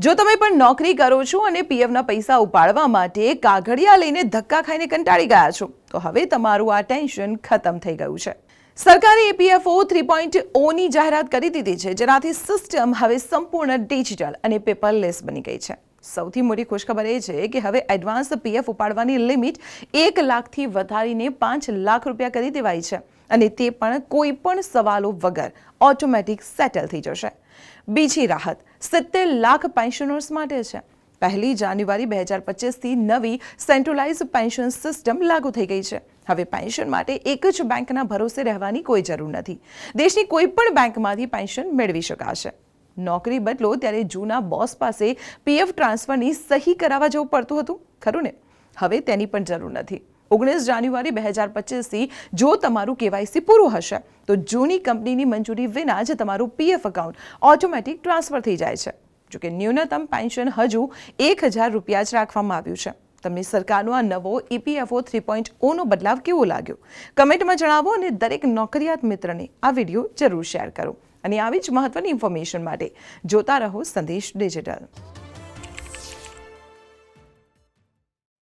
જો તમે પણ નોકરી કરો છો અને પીએફના પૈસા ઉપાડવા માટે કાગળિયા લઈને ધક્કા ખાઈને કંટાળી ગયા છો, તો હવે તમારું આ ટેન્શન ખતમ થઈ ગયું છે. સરકારે EPFO 3.0ની જાહેરાત કરી દીધી છે, જેનાથી સિસ્ટમ હવે સંપૂર્ણ ડિજિટલ અને પેપરલેસ બની ગઈ છે. સૌથી મોટી ખુશખબર એ છે કે હવે એડવાન્સ પીએફ ઉપાડવાની લિમિટ 1 લાખથી વધારીને 5 લાખ રૂપિયા કરી દેવાઈ છે, અને તે પણ કોઈ પણ સવાલો વગર ઓટોમેટિક સેટલ થઈ જશે. બીજી રાહત 70 લાખ પેન્શનર્સ માટે છે. 1 જાન્યુઆરી 2025થી નવી સેન્ટ્રલાઇઝ પેન્શન સિસ્ટમ લાગુ થઈ ગઈ છે. હવે પેન્શન માટે એક જ બેંકના ભરોસે રહેવાની કોઈ જરૂર નથી. દેશની કોઈ પણ બેંકમાંથી પેન્શન મેળવી શકાશે. નોકરી બદલો ત્યારે જૂના બોસ પાસે પીએફ ટ્રાન્સફરની સહી કરાવવા જવું પડતું હતું, ખરું ને? હવે તેની પણ જરૂર નથી. 19 જાન્યુઆરી 2025થી જો તમારું KYC પૂરું હશે તો જૂની કંપનીની મંજૂરી વિના જ તમારું પીએફ એકાઉન્ટ ઓટોમેટિક ટ્રાન્સફર થઈ જાય છે. જોકે ન્યૂનતમ પેન્શન હજુ 1000 રૂપિયા જ રાખવામાં આવ્યું છે. તમને સરકારનો આ નવો EPFO 3.0નો બદલાવ કેવો લાગ્યો? કમેન્ટમાં જણાવો અને દરેક નોકરિયાત મિત્રને આ વિડીયો જરૂર શેર કરો. અને આવી જ મહત્વની ઇન્ફોર્મેશન માટે જોતા રહો સંદેશ ડિજિટલ.